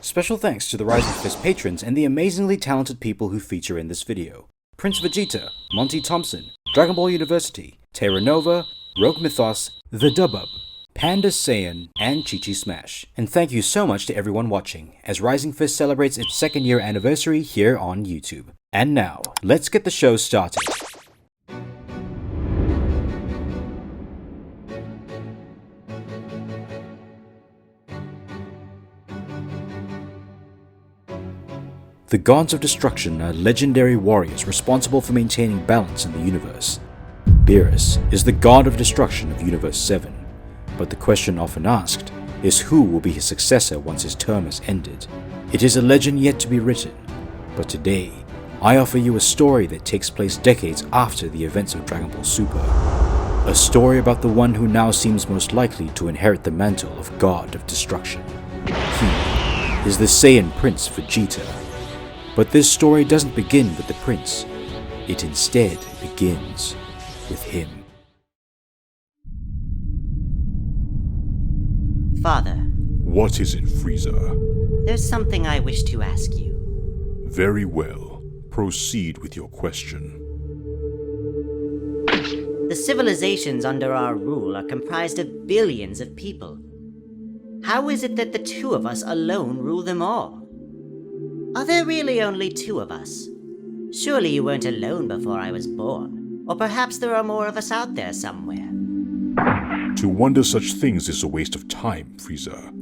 Special thanks to the Rising Fist patrons and the amazingly talented people who feature in this video. Prince Vegeta, Monty Thompson, Dragon Ball University, Teira Nova, Rogue Mythos, The Dubub, Panda Saiyan, and Chi-Chi Smash. And thank you so much to everyone watching, as Rising Fist celebrates its 2nd year anniversary here on YouTube. And now, let's get the show started. The Gods of Destruction are legendary warriors responsible for maintaining balance in the universe. Beerus is the God of Destruction of Universe 7, but the question often asked is who will be his successor once his term has ended. It is a legend yet to be written, but today, I offer you a story that takes place decades after the events of Dragon Ball Super. A story about the one who now seems most likely to inherit the mantle of God of Destruction. He is the Saiyan Prince Vegeta. But this story doesn't begin with the prince. It instead begins with him. Father. What is it, Frieza? There's something I wish to ask you. Very well. Proceed with your question. The civilizations under our rule are comprised of billions of people. How is it that the two of us alone rule them all? Are there really only two of us? Surely you weren't alone before I was born. Or perhaps there are more of us out there somewhere. To wonder such things is a waste of time, Frieza.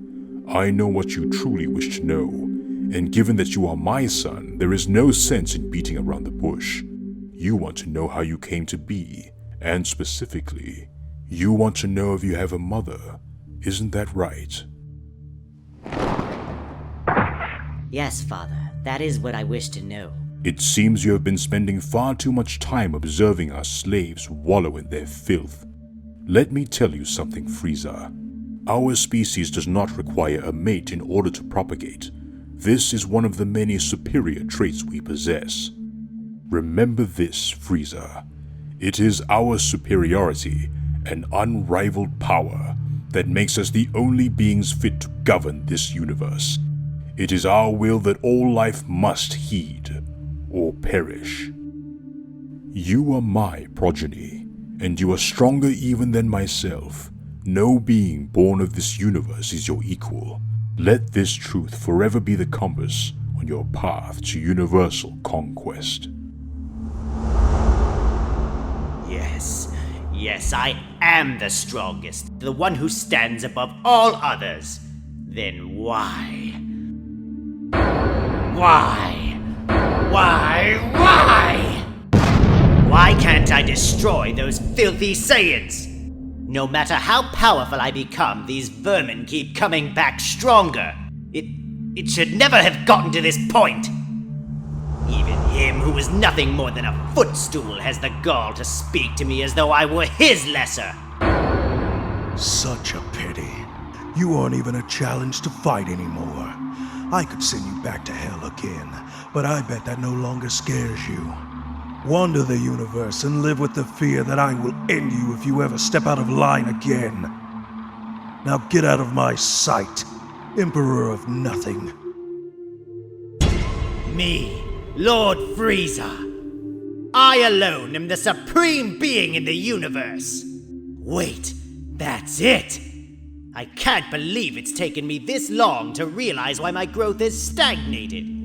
I know what you truly wish to know, and given that you are my son, there is no sense in beating around the bush. You want to know how you came to be, and specifically, you want to know if you have a mother. Isn't that right? Yes, Father, that is what I wish to know. It seems you have been spending far too much time observing our slaves wallow in their filth. Let me tell you something, Frieza. Our species does not require a mate in order to propagate. This is one of the many superior traits we possess. Remember this, Frieza. It is our superiority and unrivaled power that makes us the only beings fit to govern this universe. It is our will that all life must heed, or perish. You are my progeny, and you are stronger even than myself. No being born of this universe is your equal. Let this truth forever be the compass on your path to universal conquest. Yes, I am the strongest, the one who stands above all others. Then why? Why can't I destroy those filthy Saiyans? No matter how powerful I become, these vermin keep coming back stronger. It should never have gotten to this point. Even him, who is nothing more than a footstool, has the gall to speak to me as though I were his lesser. Such a pity. You aren't even a challenge to fight anymore. I could send you back to hell again, but I bet that no longer scares you. Wander the universe and live with the fear that I will end you if you ever step out of line again. Now get out of my sight, Emperor of Nothing. Me, Lord Frieza. I alone am the supreme being in the universe. Wait, that's it! I can't believe it's taken me this long to realize why my growth has stagnated.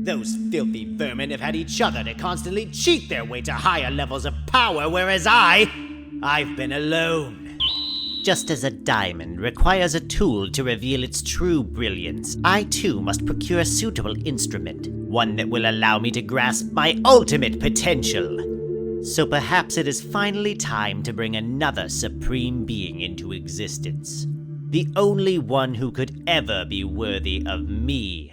Those filthy vermin have had each other to constantly cheat their way to higher levels of power, whereas I've been alone. Just as a diamond requires a tool to reveal its true brilliance, I too must procure a suitable instrument, one that will allow me to grasp my ultimate potential. So perhaps it is finally time to bring another supreme being into existence. The only one who could ever be worthy of me.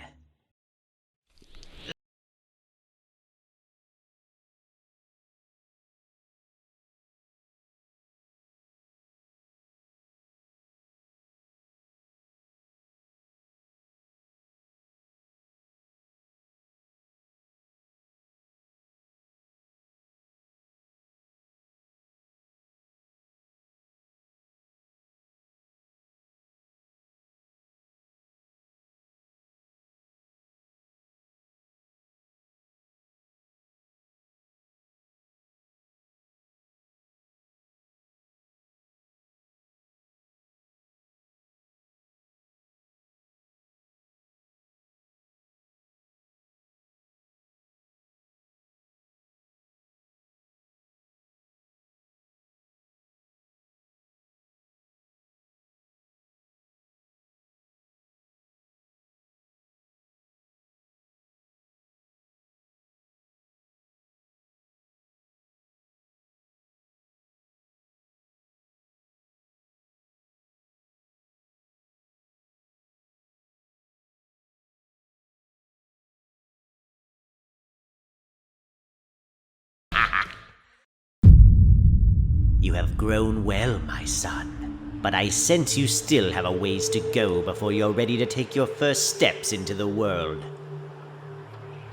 You have grown well, my son, but I sense you still have a ways to go before you're ready to take your first steps into the world.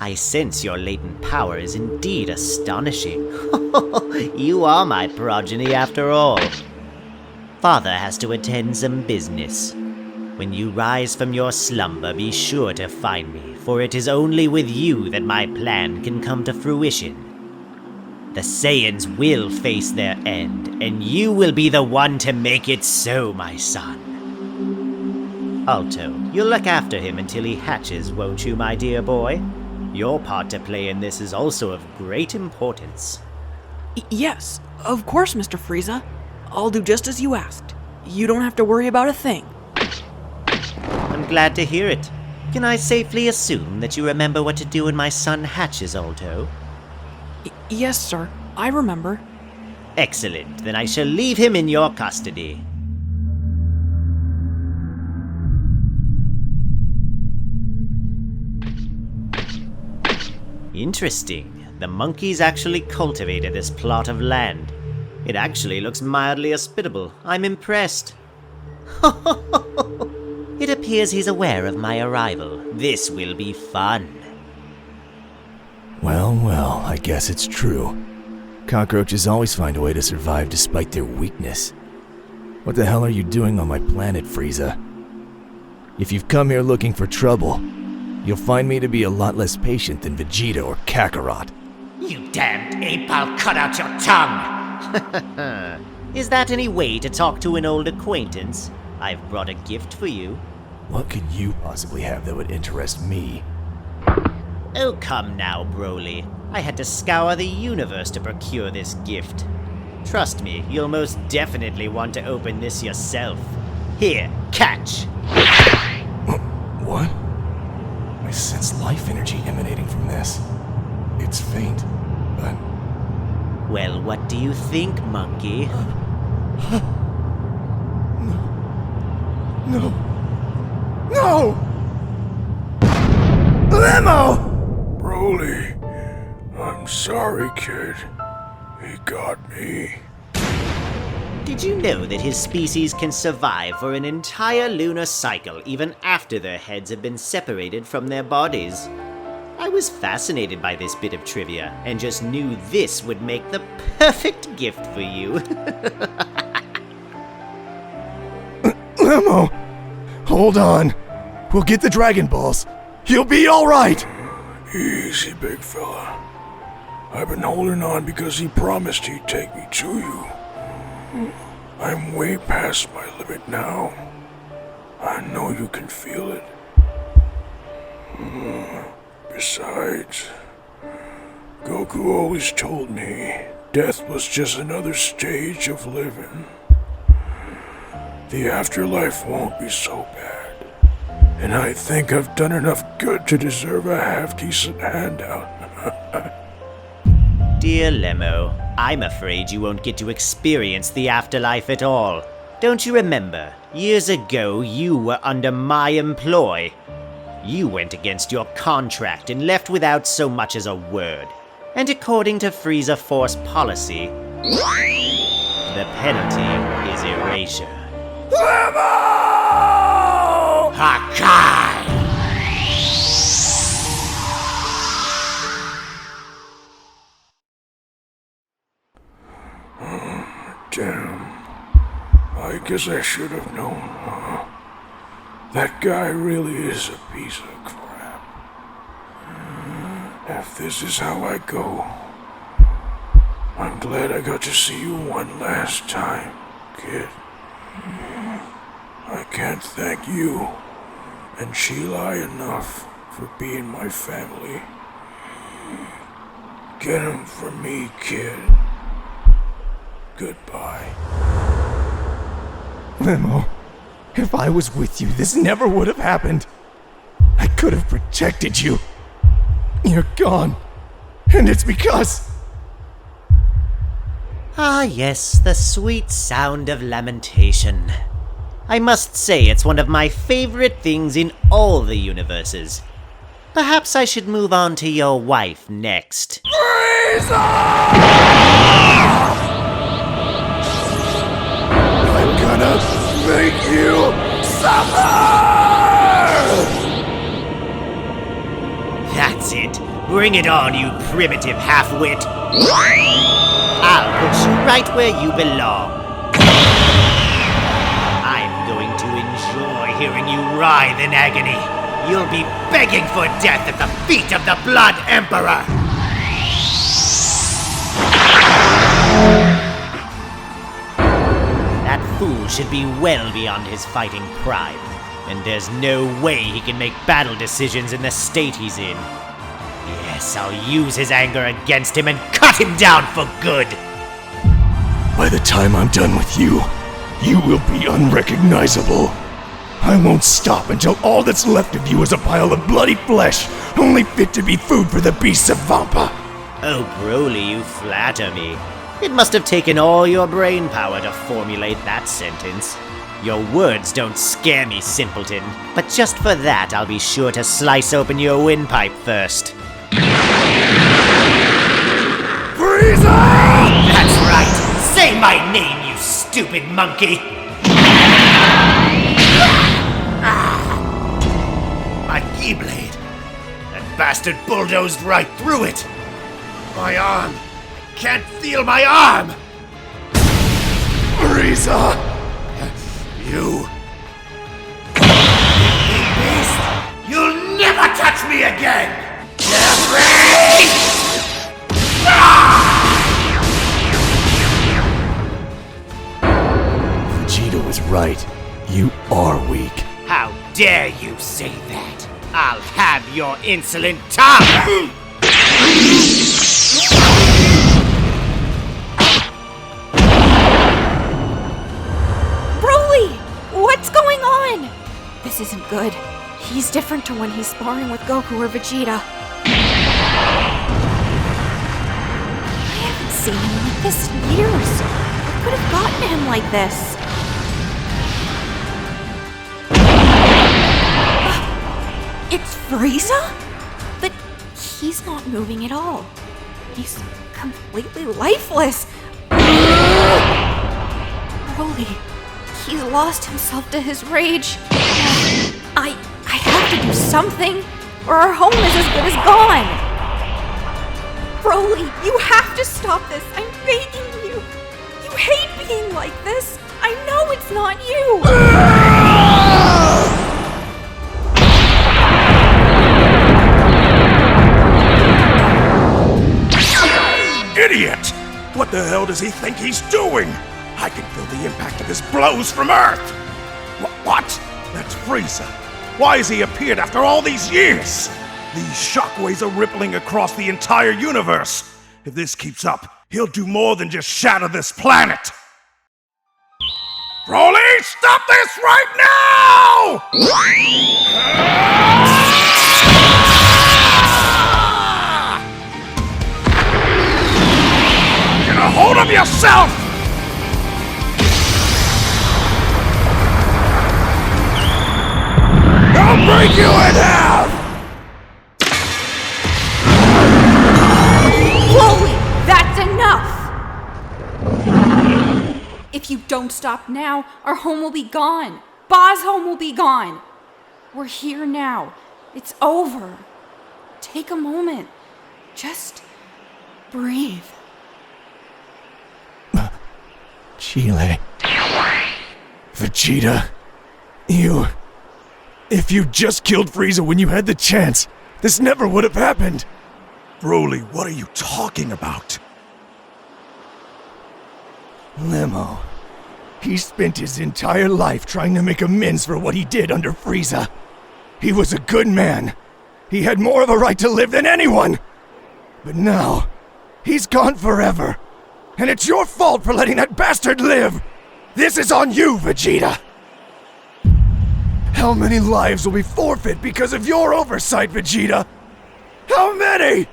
I sense your latent power is indeed astonishing. You are my progeny after all. Father has to attend some business. When you rise from your slumber, be sure to find me, for it is only with you that my plan can come to fruition. The Saiyans will face their end, and you will be the one to make it so, my son. Alto, you'll look after him until he hatches, won't you, my dear boy? Your part to play in this is also of great importance. Yes, of course, Mr. Frieza. I'll do just as you asked. You don't have to worry about a thing. I'm glad to hear it. Can I safely assume that you remember what to do when my son hatches, Alto? Yes, sir. I remember. Excellent. Then I shall leave him in your custody. Interesting. The monkeys actually cultivated this plot of land. It actually looks mildly hospitable. I'm impressed. It appears he's aware of my arrival. This will be fun. Well, I guess it's true. Cockroaches always find a way to survive despite their weakness. What the hell are you doing on my planet, Frieza? If you've come here looking for trouble, you'll find me to be a lot less patient than Vegeta or Kakarot. You damned ape, I'll cut out your tongue! Is that any way to talk to an old acquaintance? I've brought a gift for you. What could you possibly have that would interest me? Oh, come now, BROLY. I had to scour the universe to procure this gift. Trust me, you'll most definitely want to open this yourself. Here, catch! What? I sense life energy emanating from this. It's faint, but... Well, what do you think, monkey? No! Lemo! BROLY, I'm sorry, kid. He got me. Did you know that his species can survive for an entire lunar cycle even after their heads have been separated from their bodies? I was fascinated by this bit of trivia and just knew this would make the perfect gift for you. Lemo! Hold on. We'll get the Dragon Balls. You'll be alright! Easy, big fella. I've been holding on because he promised he'd take me to you. I'm way past my limit now. I know you can feel it. Besides, Goku always told me death was just another stage of living. The afterlife won't be so bad. And I think I've done enough good to deserve a half-decent handout. Dear Lemo, I'm afraid you won't get to experience the afterlife at all. Don't you remember, years ago you were under my employ? You went against your contract and left without so much as a word. And according to Frieza Force policy, the penalty is erasure. Lemo! Hakai! Damn. I guess I should have known, huh? That guy really is a piece of crap. If this is how I go, I'm glad I got to see you one last time, kid. I can't thank you and Cheelai enough for being my family. Get him for me, kid. Goodbye. Lemo, if I was with you, this never would have happened. I could have protected you. You're gone. And it's because... Ah yes, the sweet sound of lamentation. I must say it's one of my favorite things in all the universes. Perhaps I should move on to your wife next. Frieza! make you suffer! That's it. Bring it on, you primitive half-wit. I'll put you right where you belong. I'm going to enjoy hearing you writhe in agony. You'll be begging for death at the feet of the Blood Emperor! That fool should be well beyond his fighting prime, and there's no way he can make battle decisions in the state he's in. Yes, I'll use his anger against him and cut him down for good! By the time I'm done with you, you will be unrecognizable. I won't stop until all that's left of you is a pile of bloody flesh, only fit to be food for the beasts of Vampa. Oh, BROLY, you flatter me. It must have taken all your brain power to formulate that sentence. Your words don't scare me, simpleton, but just for that I'll be sure to slice open your windpipe first. Frieza! That's right! Say my name, you stupid monkey! My keyblade! That bastard bulldozed right through it! My arm! I can't feel my arm! Frieza! You beast! You'll never touch me again! Vegeta was right. You are weak. How dare you say that? I'll have your insolent tongue! BROLY! What's going on? This isn't good. He's different to when he's sparring with Goku or Vegeta. I haven't seen him like this in years. What could have gotten him like this? It's Frieza? But he's not moving at all. He's completely lifeless. BROLY, he's lost himself to his rage. I have to do something, or our home is as good as gone. BROLY, you have to stop this. I'm begging you. You hate being like this. I know it's not you. Idiot! What the hell does he think he's doing? I can feel the impact of his blows from Earth! What? That's Frieza. Why has he appeared after all these years? These shockwaves are rippling across the entire universe. If this keeps up, he'll do more than just shatter this planet! BROLY, stop this right now! Get a hold of yourself! I'll break you in half! BROLY, that's enough! If you don't stop now, our home will be gone. Ba's home will be gone. We're here now. It's over. Take a moment. Just breathe. Cheelai. Vegeta. If you just killed Frieza when you had the chance, this never would have happened. BROLY, what are you talking about? Lemo. He spent his entire life trying to make amends for what he did under Frieza. He was a good man. He had more of a right to live than anyone. But now, he's gone forever. And it's your fault for letting that bastard live. This is on you, Vegeta. How many lives will be forfeit because of your oversight, Vegeta? How many?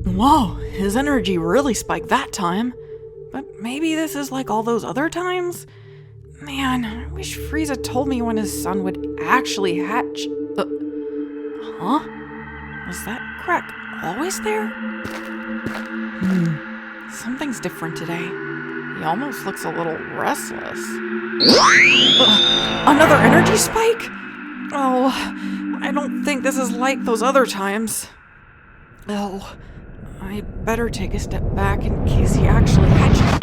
Whoa, his energy really spiked that time. But maybe this is like all those other times? Man, I wish Frieza told me when his son would actually hatch. Huh? Was that crack always there? Something's different today. He almost looks a little restless. Another energy spike? Oh, I don't think this is like those other times. Oh, I better take a step back in case he actually hatches.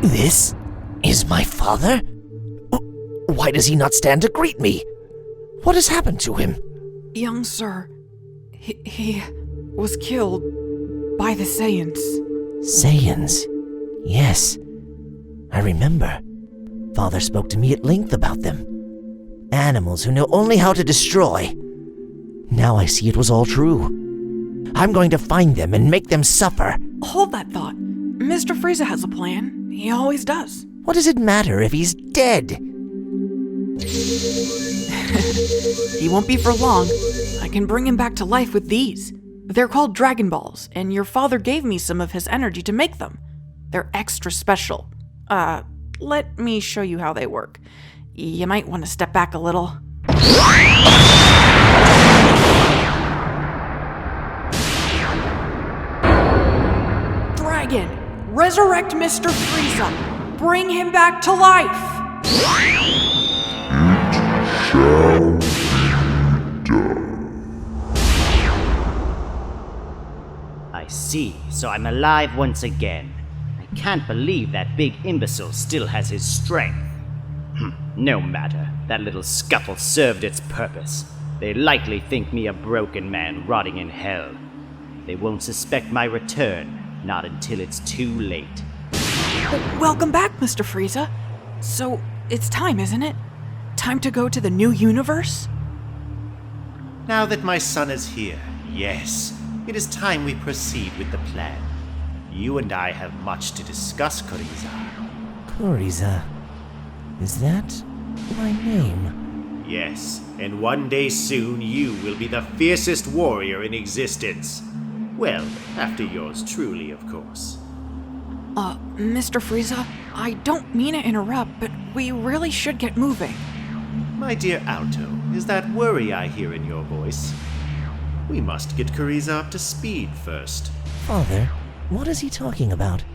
This is my father? Why does he not stand to greet me? What has happened to him? Young sir, he was killed by the Saiyans. Saiyans? Yes, I remember. Father spoke to me at length about them. Animals who know only how to destroy. Now I see it was all true. I'm going to find them and make them suffer. Hold that thought. Mr. Frieza has a plan. He always does. What does it matter if he's dead? He won't be for long. I can bring him back to life with these. They're called Dragon Balls, and your father gave me some of his energy to make them. They're extra special. Let me show you how they work. You might want to step back a little. Dragon, resurrect Mr. Frieza. Bring him back to life. I see, so I'm alive once again. I can't believe that big imbecile still has his strength. No matter, that little scuffle served its purpose. They likely think me a broken man rotting in hell. They won't suspect my return, not until it's too late. Welcome back, Mr. Frieza. So, it's time, isn't it? Time to go to the new universe? Now that my son is here, yes, it is time we proceed with the plan. You and I have much to discuss, Kuriza. Kuriza. Is that my name? Yes, and one day soon you will be the fiercest warrior in existence. Well, after yours truly, of course. Mr. Frieza, I don't mean to interrupt, but we really should get moving. My dear Alto, is that worry I hear in your voice? We must get Kuriza up to speed first. Father, what is he talking about?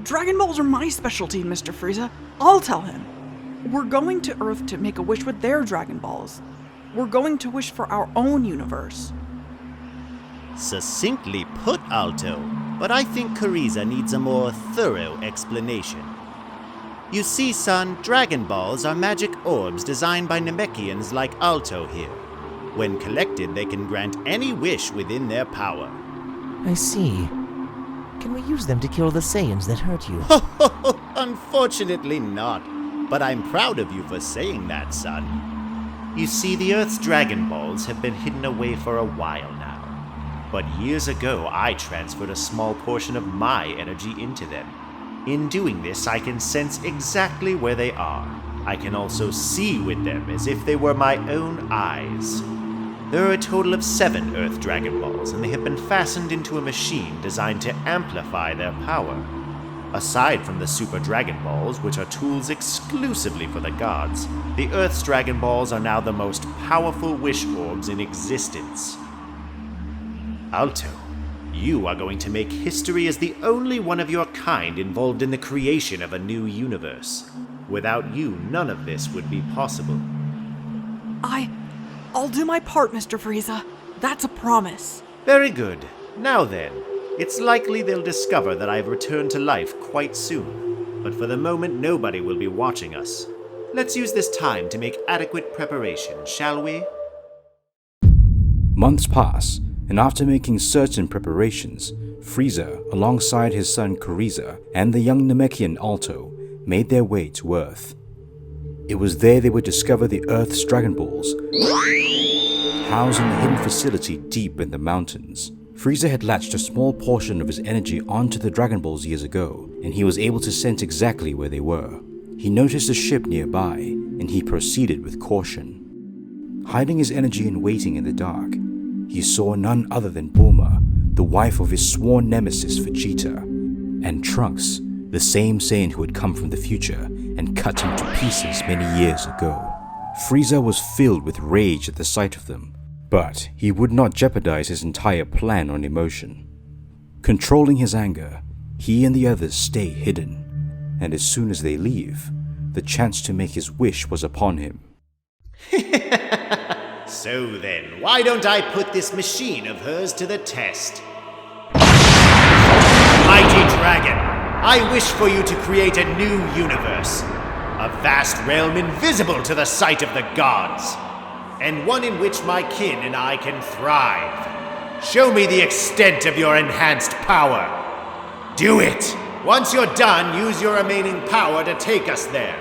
Dragon Balls are my specialty, Mr. Frieza. I'll tell him. We're going to Earth to make a wish with their Dragon Balls. We're going to wish for our own universe. Succinctly put, Alto, but I think Kuriza needs a more thorough explanation. You see, son, Dragon Balls are magic orbs designed by Namekians like Alto here. When collected, they can grant any wish within their power. I see. Can we use them to kill the Saiyans that hurt you? Unfortunately not, but I'm proud of you for saying that, son. You see, the Earth's Dragon Balls have been hidden away for a while now. But years ago, I transferred a small portion of my energy into them. In doing this, I can sense exactly where they are. I can also see with them as if they were my own eyes. There are a total of 7 Earth Dragon Balls, and they have been fastened into a machine designed to amplify their power. Aside from the Super Dragon Balls, which are tools exclusively for the gods, the Earth's Dragon Balls are now the most powerful wish orbs in existence. Alto, you are going to make history as the only one of your kind involved in the creation of a new universe. Without you, none of this would be possible. I'll do my part, Mr. Frieza. That's a promise. Very good. Now then, it's likely they'll discover that I've returned to life quite soon. But for the moment, nobody will be watching us. Let's use this time to make adequate preparation, shall we? Months pass, and after making certain preparations, Frieza, alongside his son Kuriza and the young Namekian Alto, made their way to Earth. It was there they would discover the Earth's Dragon Balls, housed in a hidden facility deep in the mountains. Frieza had latched a small portion of his energy onto the Dragon Balls years ago, and he was able to sense exactly where they were. He noticed a ship nearby, and he proceeded with caution. Hiding his energy and waiting in the dark, he saw none other than Bulma, the wife of his sworn nemesis Vegeta, and Trunks, the same Saiyan who had come from the future and cut him to pieces many years ago. Frieza was filled with rage at the sight of them, but he would not jeopardize his entire plan on emotion. Controlling his anger, he and the others stay hidden, and as soon as they leave, the chance to make his wish was upon him. So then, why don't I put this machine of hers to the test? Mighty Dragon, I wish for you to create a new universe. A vast realm invisible to the sight of the gods. And one in which my kin and I can thrive. Show me the extent of your enhanced power. Do it! Once you're done, use your remaining power to take us there.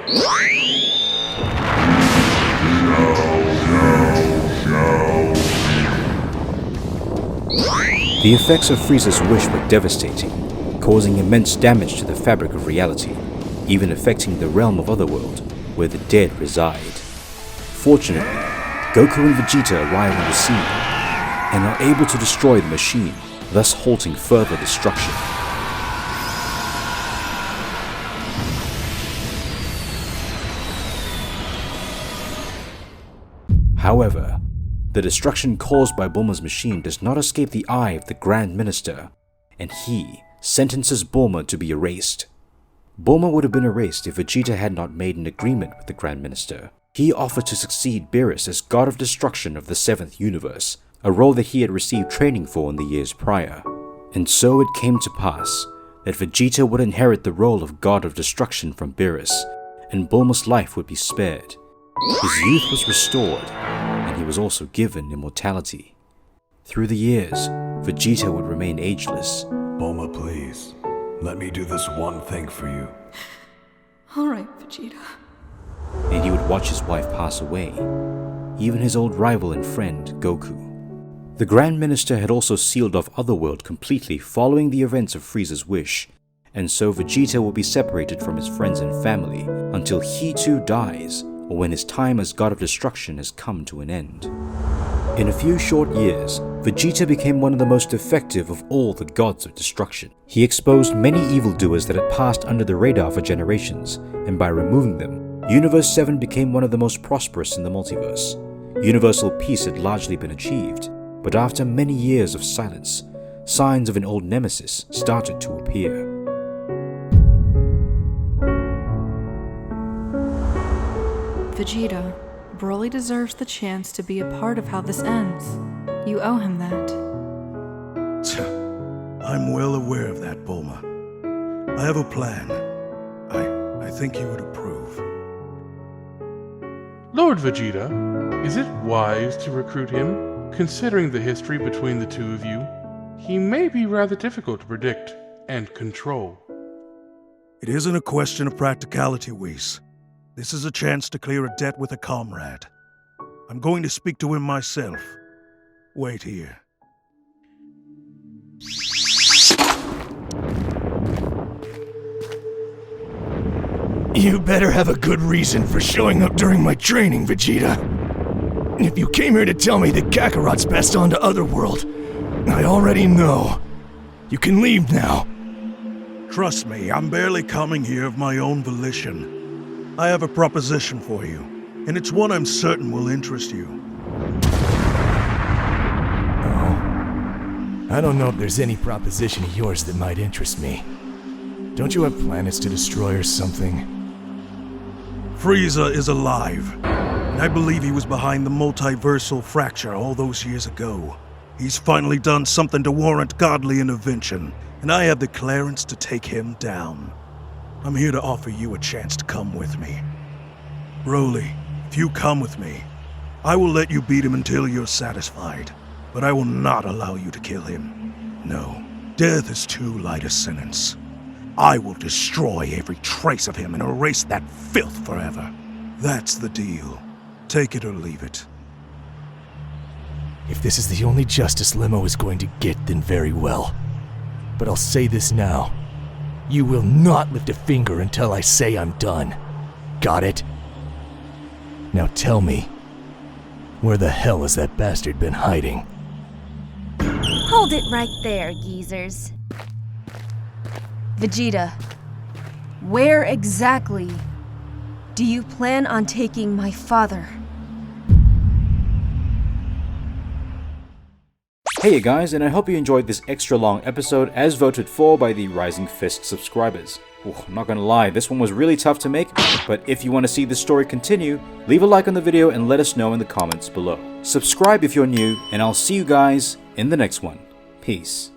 The effects of Frieza's wish were devastating, causing immense damage to the fabric of reality, even affecting the realm of Otherworld, where the dead reside. Fortunately, Goku and Vegeta arrive on the scene, and are able to destroy the machine, thus halting further destruction. However, the destruction caused by Bulma's machine does not escape the eye of the Grand Minister, and he sentences Bulma to be erased. Bulma would have been erased if Vegeta had not made an agreement with the Grand Minister. He offered to succeed Beerus as God of Destruction of the 7th Universe, a role that he had received training for in the years prior. And so it came to pass that Vegeta would inherit the role of God of Destruction from Beerus, and Bulma's life would be spared. His youth was restored, and he was also given immortality. Through the years, Vegeta would remain ageless. Bulma, please. Let me do this one thing for you. All right, Vegeta. And he would watch his wife pass away, even his old rival and friend, Goku. The Grand Minister had also sealed off Otherworld completely following the events of Frieza's wish, and so Vegeta will be separated from his friends and family until he too dies, or when his time as God of Destruction has come to an end. In a few short years, Vegeta became one of the most effective of all the gods of destruction. He exposed many evildoers that had passed under the radar for generations, and by removing them, Universe 7 became one of the most prosperous in the multiverse. Universal peace had largely been achieved, but after many years of silence, signs of an old nemesis started to appear. Vegeta, BROLY deserves the chance to be a part of how this ends. You owe him that. I'm well aware of that, Bulma. I have a plan. I think you would approve. Lord Vegeta, is it wise to recruit him? Considering the history between the two of you, he may be rather difficult to predict and control. It isn't a question of practicality, Whis. This is a chance to clear a debt with a comrade. I'm going to speak to him myself. Wait here. You better have a good reason for showing up during my training, Vegeta. If you came here to tell me that Kakarot's passed on to Otherworld, I already know. You can leave now. Trust me, I'm barely coming here of my own volition. I have a proposition for you, and it's one I'm certain will interest you. Oh. I don't know if there's any proposition of yours that might interest me. Don't you have planets to destroy or something? Frieza is alive, and I believe he was behind the multiversal fracture all those years ago. He's finally done something to warrant godly intervention, and I have the clearance to take him down. I'm here to offer you a chance to come with me. BROLY, if you come with me, I will let you beat him until you're satisfied, but I will not allow you to kill him. No, death is too light a sentence. I will destroy every trace of him and erase that filth forever. That's the deal. Take it or leave it. If this is the only justice Lemo is going to get, then very well. But I'll say this now. You will not lift a finger until I say I'm done. Got it? Now tell me, where the hell has that bastard been hiding? Hold it right there, geezers. Vegeta, where exactly do you plan on taking my father? Hey guys, and I hope you enjoyed this extra long episode as voted for by the Rising Fist subscribers. Ooh, I'm not gonna lie, this one was really tough to make, but if you want to see this story continue, leave a like on the video and let us know in the comments below. Subscribe if you're new, and I'll see you guys in the next one. Peace.